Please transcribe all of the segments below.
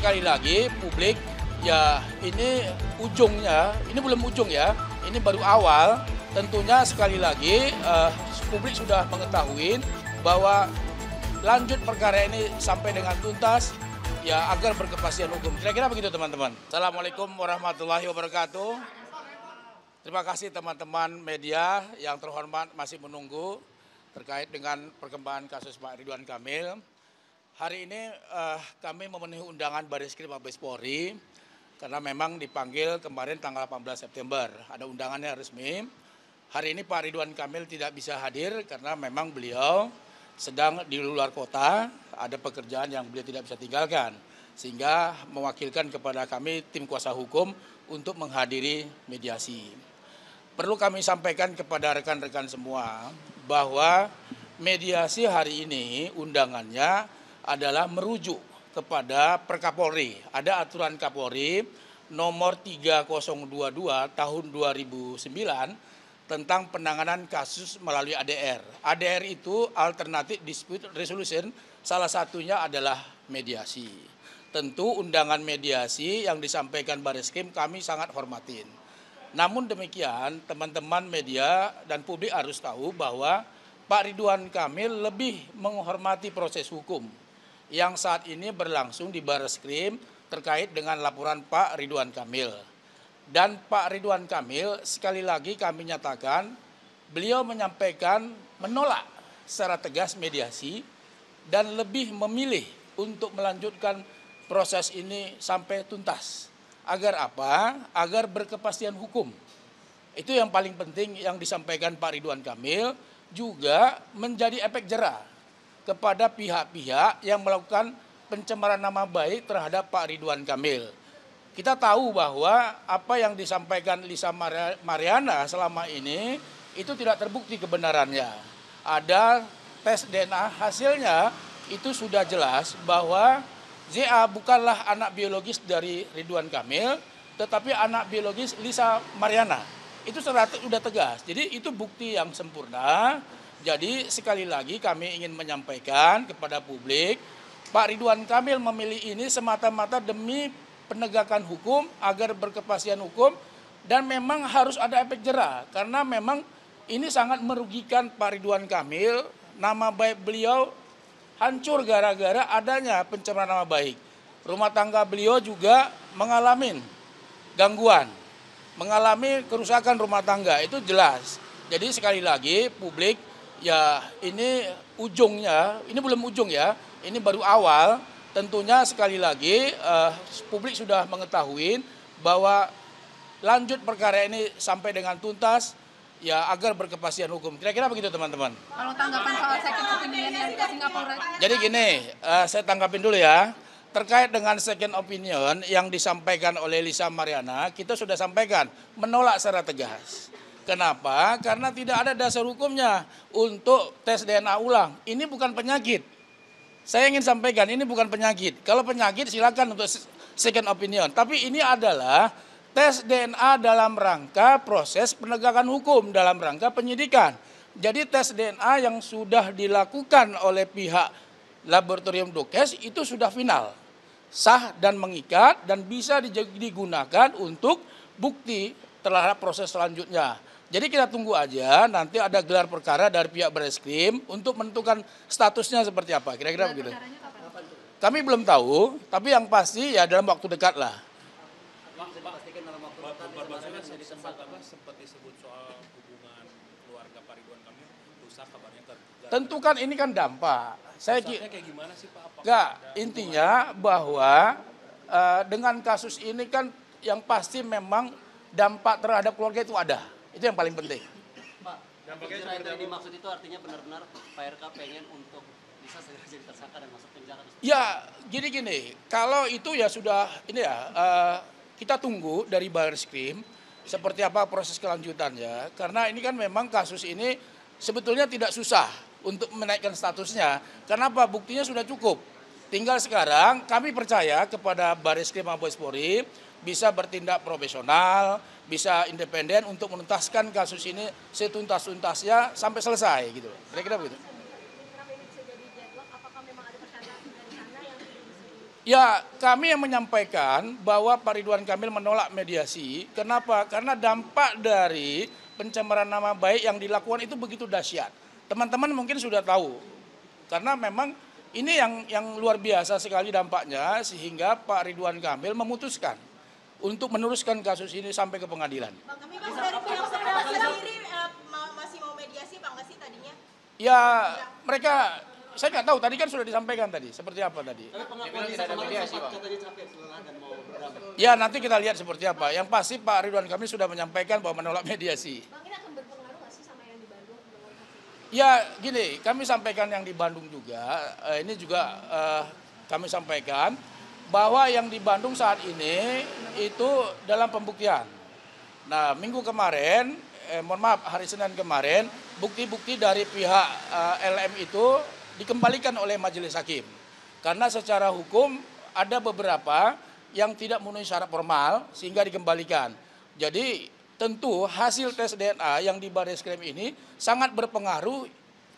sekali lagi publik ya ini ujungnya, ini belum ujung ya, ini baru awal. Tentunya sekali lagi publik sudah mengetahui bahwa lanjut perkara ini sampai dengan tuntas ya agar berkepastian hukum. Kira-kira begitu teman-teman. Assalamualaikum warahmatullahi wabarakatuh. Terima kasih teman-teman media yang terhormat masih menunggu terkait dengan perkembangan kasus Pak Ridwan Kamil. Hari ini kami memenuhi undangan Bareskrim Mabes Polri karena memang dipanggil kemarin tanggal 18 September. Ada undangannya resmi. Hari ini Pak Ridwan Kamil tidak bisa hadir karena memang beliau sedang di luar kota, ada pekerjaan yang beliau tidak bisa tinggalkan. Sehingga mewakilkan kepada kami tim kuasa hukum untuk menghadiri mediasi. Perlu kami sampaikan kepada rekan-rekan semua bahwa mediasi hari ini undangannya adalah merujuk kepada Perkapolri. Ada aturan Kapolri nomor 3022 tahun 2009 tentang penanganan kasus melalui ADR. ADR itu Alternative Dispute Resolution, salah satunya adalah mediasi. Tentu undangan mediasi yang disampaikan Bareskrim kami sangat hormatin. Namun demikian teman-teman media dan publik harus tahu bahwa Pak Ridwan Kamil lebih menghormati proses hukum yang saat ini berlangsung di Bareskrim terkait dengan laporan Pak Ridwan Kamil. Dan Pak Ridwan Kamil sekali lagi kami nyatakan beliau menyampaikan menolak secara tegas mediasi dan lebih memilih untuk melanjutkan proses ini sampai tuntas. Agar apa? Agar berkepastian hukum. Itu yang paling penting yang disampaikan Pak Ridwan Kamil, juga menjadi efek jera kepada pihak-pihak yang melakukan pencemaran nama baik terhadap Pak Ridwan Kamil. Kita tahu bahwa apa yang disampaikan Lisa Mariana selama ini itu tidak terbukti kebenarannya. Ada tes DNA hasilnya itu sudah jelas bahwa ZA bukanlah anak biologis dari Ridwan Kamil, tetapi anak biologis Lisa Mariana. Itu sudah tegas. Jadi itu bukti yang sempurna. Jadi sekali lagi kami ingin menyampaikan kepada publik, Pak Ridwan Kamil memilih ini semata-mata demi penegakan hukum agar berkepastian hukum dan memang harus ada efek jera karena memang ini sangat merugikan Pak Ridwan Kamil, nama baik beliau hancur gara-gara adanya pencemaran nama baik. Rumah tangga beliau juga mengalami gangguan, mengalami kerusakan rumah tangga, itu jelas. Jadi sekali lagi publik ya ini ujungnya, ini belum ujung ya, ini baru awal. Tentunya sekali lagi publik sudah mengetahui bahwa lanjut perkara ini sampai dengan tuntas ya agar berkepastian hukum. Kira-kira begitu teman-teman. Kalau tanggapan soal second opinion yang ke Singapura. Jadi gini, saya tanggapin dulu ya. Terkait dengan second opinion yang disampaikan oleh Lisa Mariana, kita sudah sampaikan menolak secara tegas. Kenapa? Karena tidak ada dasar hukumnya untuk tes DNA ulang. Ini bukan penyakit. Saya ingin sampaikan ini bukan penyakit. Kalau penyakit silakan untuk second opinion. Tapi ini adalah tes DNA dalam rangka proses penegakan hukum, dalam rangka penyidikan. Jadi tes DNA yang sudah dilakukan oleh pihak laboratorium Dokes itu sudah final. Sah dan mengikat dan bisa digunakan untuk bukti terhadap proses selanjutnya. Jadi kita tunggu aja, nanti ada gelar perkara dari pihak Bareskrim untuk menentukan statusnya seperti apa, kira-kira begitu. Kami belum tahu, tapi yang pasti ya dalam waktu dekat lah. Sempat disebut soal hubungan keluarga Pak Ridwan Kamil, rusak kabarnya. Tentu kan ini kan dampak. Kayak gimana sih Pak? Enggak, intinya bahwa dengan kasus ini kan yang pasti memang dampak terhadap keluarga itu ada. Itu yang paling penting. Pak, yang dimaksud itu artinya benar-benar Pak RK pengen untuk bisa segera jadi tersangka dan masuk penjara? Ya, gini, kalau itu ya sudah, ini ya, kita tunggu dari Bareskrim seperti apa proses kelanjutannya. Karena ini kan memang kasus ini sebetulnya tidak susah untuk menaikkan statusnya. Kenapa? Buktinya sudah cukup. Tinggal sekarang kami percaya kepada Bareskrim Mabes Polri bisa bertindak profesional, bisa independen untuk menuntaskan kasus ini setuntas-tuntasnya sampai selesai gitu. Kira-kira begitu. Ya, kami yang menyampaikan bahwa Pak Ridwan Kamil menolak mediasi. Kenapa? Karena dampak dari pencemaran nama baik yang dilakukan itu begitu dahsyat. Teman-teman mungkin sudah tahu. Karena memang ini yang luar biasa sekali dampaknya, sehingga Pak Ridwan Kamil memutuskan untuk meneruskan kasus ini sampai ke pengadilan. Bang, tapi Mas dari pihak sekolah sendiri masih mau mediasi Bang nggak sih tadinya? Ya, mereka, saya nggak tahu, tadi kan sudah disampaikan tadi, seperti apa tadi. Tapi pengakuan Lisa kemarin sempat katanya capek lelah dan mau berdamai. Ya, nanti kita lihat seperti apa. Yang pasti Pak Ridwan Kamil sudah menyampaikan bahwa menolak mediasi. Bang, ini akan berpengaruh nggak sih sama yang di Bandung? Ya, gini, kami sampaikan yang di Bandung juga, ini juga kami sampaikan bahwa yang di Bandung saat ini itu dalam pembuktian. Nah, minggu kemarin, mohon maaf, hari Senin kemarin, bukti-bukti dari pihak LM itu dikembalikan oleh majelis hakim. Karena secara hukum ada beberapa yang tidak memenuhi syarat formal sehingga dikembalikan. Jadi tentu hasil tes DNA yang di Barreskrim ini sangat berpengaruh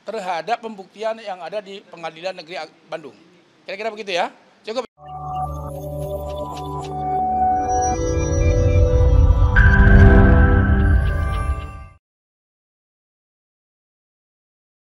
terhadap pembuktian yang ada di Pengadilan Negeri Bandung. Kira-kira begitu ya.